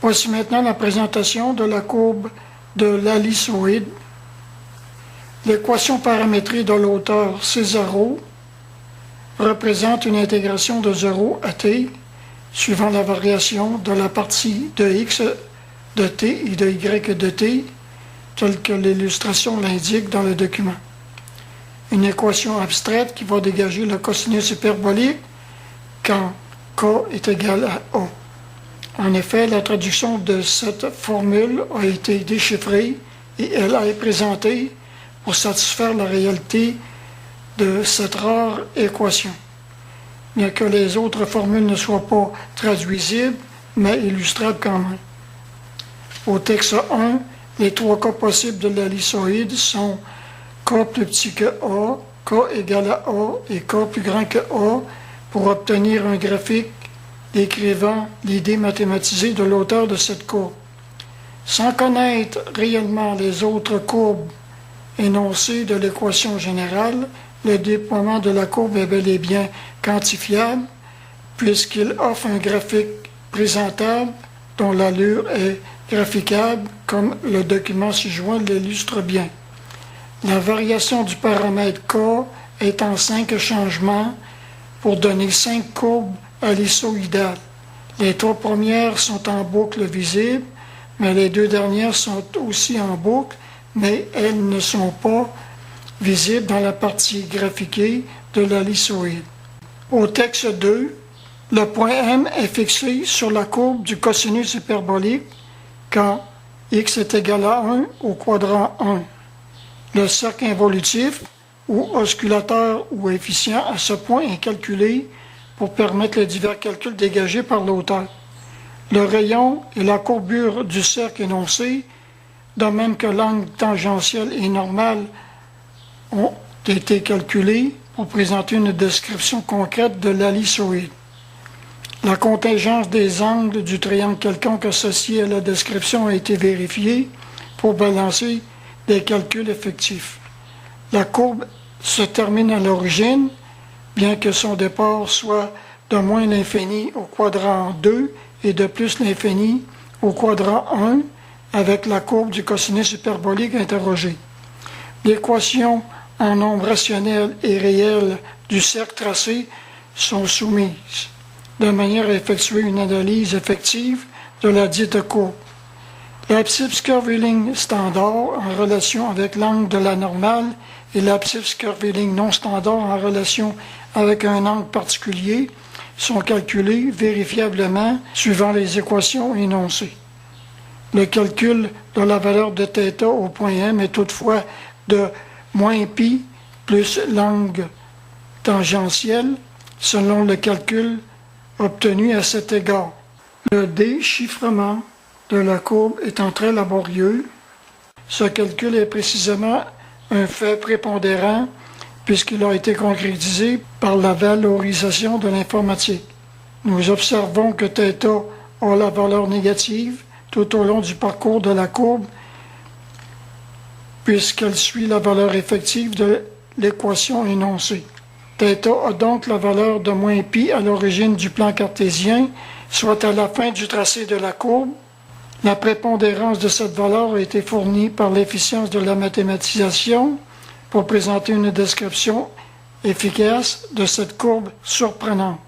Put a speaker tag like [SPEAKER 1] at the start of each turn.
[SPEAKER 1] Voici maintenant la présentation de la courbe de l'ellipsoïde. L'équation paramétrée de l'auteur Cesaro représente une intégration de 0 à t, suivant la variation de la partie de x de t et de y de t, telle que l'illustration l'indique dans le document. Une équation abstraite qui va dégager le cosinus hyperbolique quand k est égal à a. En effet, la traduction de cette formule a été déchiffrée et elle est présentée pour satisfaire la réalité de cette rare équation, bien que les autres formules ne soient pas traduisibles, mais illustrables quand même. Au texte 1, les trois cas possibles de l'ellipsoïde sont k plus petit que a, k égal à a et k plus grand que a pour obtenir un graphique décrivant l'idée mathématisée de l'auteur de cette courbe. Sans connaître réellement les autres courbes énoncées de l'équation générale, le déploiement de la courbe est bel et bien quantifiable puisqu'il offre un graphique présentable dont l'allure est graphiquable comme le document ci-joint l'illustre bien. La variation du paramètre k est en 5 changements pour donner 5 courbes ellipsoïdales. Les 3 premières sont en boucle visible, mais les 2 dernières sont aussi en boucle, mais elles ne sont pas visibles dans la partie graphiquée de l'ellipsoïde. Au texte 2, le point M est fixé sur la courbe du cosinus hyperbolique quand x est égal à 1 au quadrant 1. Le cercle involutif ou osculateur ou efficient à ce point est calculé pour permettre les divers calculs dégagés par l'auteur. Le rayon et la courbure du cercle énoncé, de même que l'angle tangentiel et normal, ont été calculés pour présenter une description concrète de l'ellipsoïde. La contingence des angles du triangle quelconque associé à la description a été vérifiée pour balancer des calculs effectifs. La courbe se termine à l'origine, bien que son départ soit de moins l'infini au quadrant 2 et de plus l'infini au quadrant 1 avec la courbe du cosinus hyperbolique interrogée. L'équation en nombre rationnel et réel du cercle tracé sont soumises, de manière à effectuer une analyse effective de la dite courbe. L'abscisse curviligne standard en relation avec l'angle de la normale et l'abscisse curviligne non standard en relation avec un angle particulier sont calculés vérifiablement suivant les équations énoncées. Le calcul de la valeur de θ au point M est toutefois de moins π plus l'angle tangentiel selon le calcul obtenu à cet égard. Le déchiffrement de la courbe étant très laborieux, ce calcul est précisément un fait prépondérant puisqu'il a été concrétisé par la valorisation de l'informatique. Nous observons que θ a la valeur négative tout au long du parcours de la courbe puisqu'elle suit la valeur effective de l'équation énoncée. Θ a donc la valeur de moins π à l'origine du plan cartésien, soit à la fin du tracé de la courbe. La prépondérance de cette valeur a été fournie par l'efficience de la mathématisation pour présenter une description efficace de cette courbe surprenante.